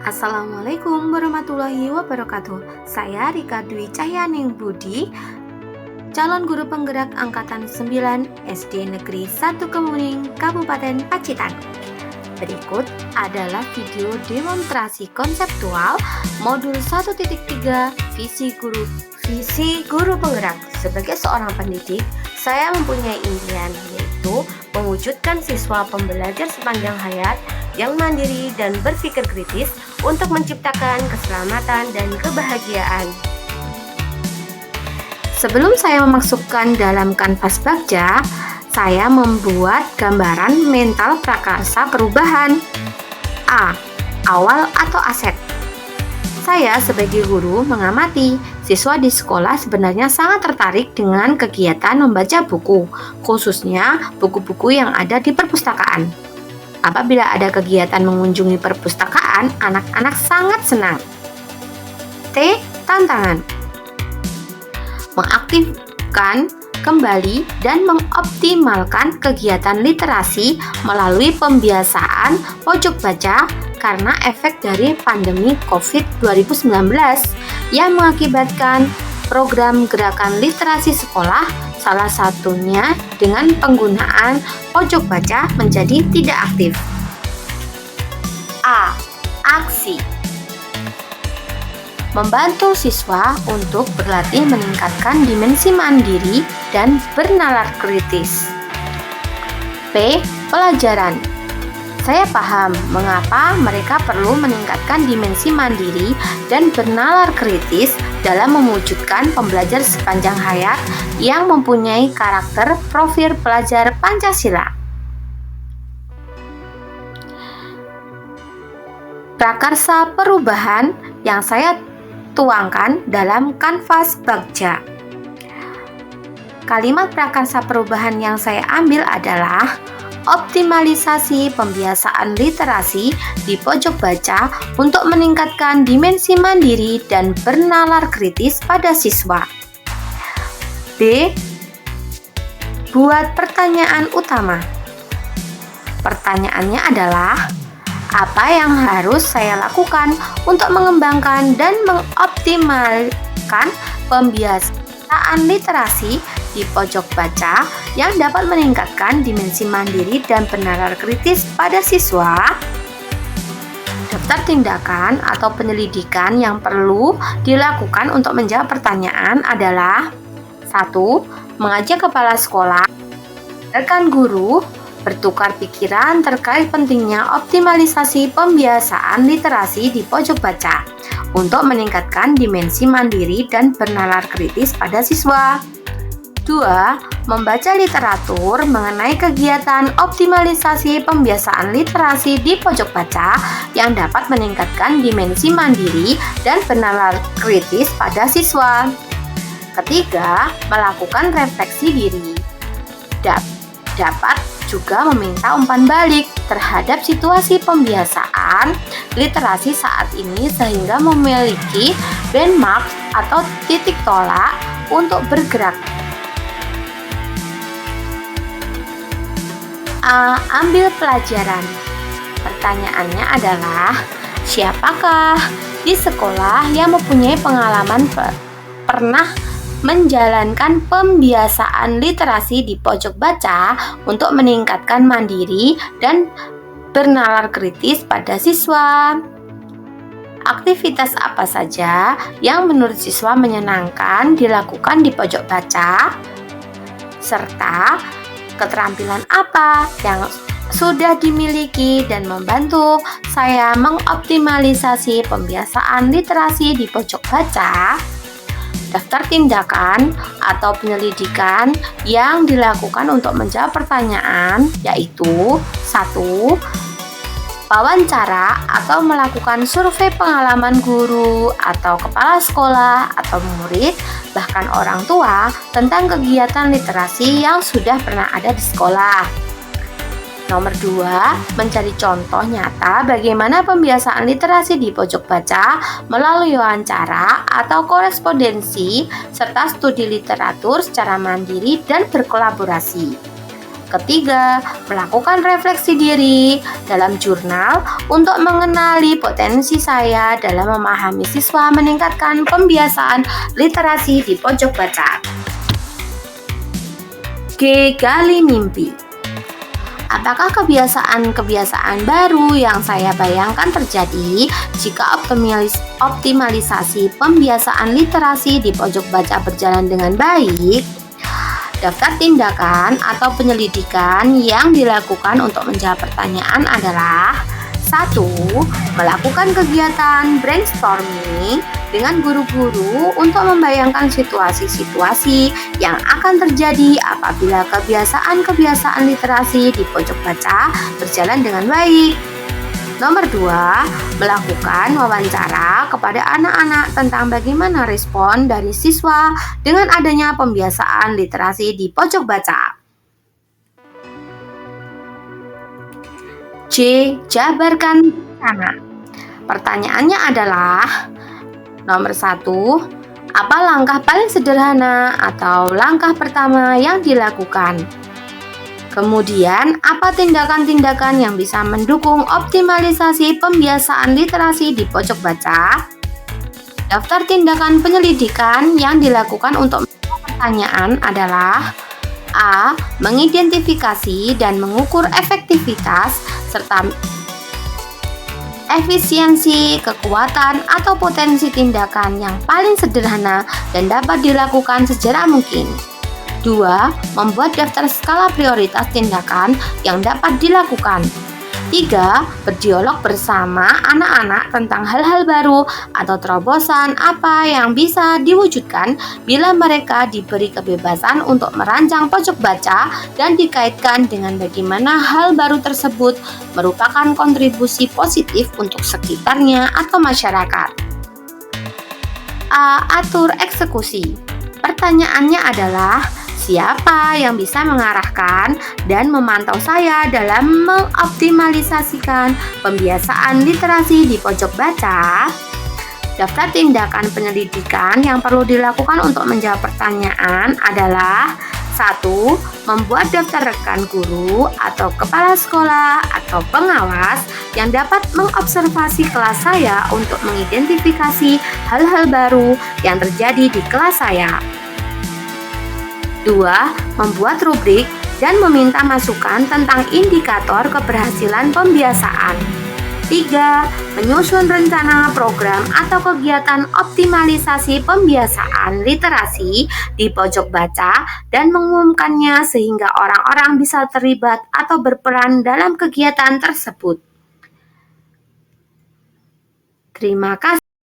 Assalamualaikum warahmatullahi wabarakatuh. Saya Rika Dwi Cahyaning Budi, calon guru penggerak Angkatan 9 SD Negeri 1 Kemuning, Kabupaten Pacitan. Berikut adalah video demonstrasi konseptual modul 1.3 visi guru penggerak. Sebagai seorang pendidik, saya mempunyai impian, yaitu mewujudkan siswa pembelajar sepanjang hayat yang mandiri dan berpikir kritis untuk menciptakan keselamatan dan kebahagiaan. Sebelum saya memasukkan dalam kanvas Bagja, saya membuat gambaran mental prakarsa perubahan. A. Awal atau aset. Saya sebagai guru mengamati siswa di sekolah sebenarnya sangat tertarik dengan kegiatan membaca buku, khususnya buku-buku yang ada di perpustakaan. Apabila ada kegiatan mengunjungi perpustakaan, anak-anak sangat senang. T. Tantangan. Mengaktifkan kembali dan mengoptimalkan kegiatan literasi melalui pembiasaan pojok baca karena efek dari pandemi COVID-19 yang mengakibatkan program gerakan literasi sekolah, salah satunya dengan penggunaan pojok baca, menjadi tidak aktif. A. Aksi. Membantu siswa untuk berlatih meningkatkan dimensi mandiri dan bernalar kritis. P. Pelajaran. Saya paham mengapa mereka perlu meningkatkan dimensi mandiri dan bernalar kritis dalam mewujudkan pembelajar sepanjang hayat yang mempunyai karakter profil pelajar Pancasila. Prakarsa perubahan yang saya tuangkan dalam kanvas Bagja. Kalimat prakarsa perubahan yang saya ambil adalah optimalisasi pembiasaan literasi di pojok baca untuk meningkatkan dimensi mandiri dan bernalar kritis pada siswa. B. Buat pertanyaan utama. Pertanyaannya adalah, apa yang harus saya lakukan untuk mengembangkan dan mengoptimalkan pembiasaan literasi di pojok baca yang dapat meningkatkan dimensi mandiri dan bernalar kritis pada siswa? Daftar tindakan atau penyelidikan yang perlu dilakukan untuk menjawab pertanyaan adalah: 1. Mengajak kepala sekolah, rekan guru, bertukar pikiran terkait pentingnya optimalisasi pembiasaan literasi di pojok baca untuk meningkatkan dimensi mandiri dan bernalar kritis pada siswa. 2. Membaca literatur mengenai kegiatan optimalisasi pembiasaan literasi di pojok baca yang dapat meningkatkan dimensi mandiri dan bernalar kritis pada siswa. 3. Melakukan refleksi diri. Dapat juga meminta umpan balik terhadap situasi pembiasaan literasi saat ini sehingga memiliki benchmark atau titik tolak untuk bergerak. A. Ambil pelajaran. Pertanyaannya adalah, siapakah di sekolah yang mempunyai pengalaman pernah menjalankan pembiasaan literasi di pojok baca untuk meningkatkan mandiri dan bernalar kritis pada siswa? Aktivitas apa saja yang menurut siswa menyenangkan dilakukan di pojok baca? Serta keterampilan apa yang sudah dimiliki dan membantu saya mengoptimalisasi pembiasaan literasi di pojok baca? Daftar tindakan atau penyelidikan yang dilakukan untuk menjawab pertanyaan yaitu: 1. Wawancara atau melakukan survei pengalaman guru atau kepala sekolah atau murid, bahkan orang tua, tentang kegiatan literasi yang sudah pernah ada di sekolah. Nomor 2, mencari contoh nyata bagaimana pembiasaan literasi di pojok baca melalui wawancara atau korespondensi serta studi literatur secara mandiri dan berkolaborasi. Ketiga, melakukan refleksi diri dalam jurnal untuk mengenali potensi saya dalam memahami siswa, meningkatkan pembiasaan literasi di pojok baca. G. Gali mimpi. Apakah kebiasaan-kebiasaan baru yang saya bayangkan terjadi jika optimalisasi pembiasaan literasi di pojok baca berjalan dengan baik? Daftar tindakan atau penyelidikan yang dilakukan untuk menjawab pertanyaan adalah: 1. Melakukan kegiatan brainstorming dengan guru-guru untuk membayangkan situasi-situasi yang akan terjadi apabila kebiasaan-kebiasaan literasi di pojok baca berjalan dengan baik. Nomor 2, melakukan wawancara kepada anak-anak tentang bagaimana respon dari siswa dengan adanya pembiasaan literasi di pojok baca. J. Jabarkan rencana. Pertanyaannya adalah: nomor 1, apa langkah paling sederhana atau langkah pertama yang dilakukan? Kemudian, apa tindakan-tindakan yang bisa mendukung optimalisasi pembiasaan literasi di pojok baca? Daftar tindakan penyelidikan yang dilakukan untuk menjawab pertanyaan adalah: A. Mengidentifikasi dan mengukur efektivitas serta efisiensi, kekuatan, atau potensi tindakan yang paling sederhana dan dapat dilakukan sejera mungkin. 2. Membuat daftar skala prioritas tindakan yang dapat dilakukan. 3. Berdialog bersama anak-anak tentang hal-hal baru atau terobosan apa yang bisa diwujudkan bila mereka diberi kebebasan untuk merancang pojok baca dan dikaitkan dengan bagaimana hal baru tersebut merupakan kontribusi positif untuk sekitarnya atau masyarakat. A. Atur eksekusi. Pertanyaannya adalah: siapa yang bisa mengarahkan dan memantau saya dalam mengoptimalisasikan pembiasaan literasi di pojok baca? Daftar tindakan penyelidikan yang perlu dilakukan untuk menjawab pertanyaan adalah: 1. Membuat daftar rekan guru atau kepala sekolah atau pengawas yang dapat mengobservasi kelas saya untuk mengidentifikasi hal-hal baru yang terjadi di kelas saya. 2. Membuat rubrik dan meminta masukan tentang indikator keberhasilan pembiasaan. 3. Menyusun rencana program atau kegiatan optimalisasi pembiasaan literasi di pojok baca dan mengumumkannya sehingga orang-orang bisa terlibat atau berperan dalam kegiatan tersebut. Terima kasih.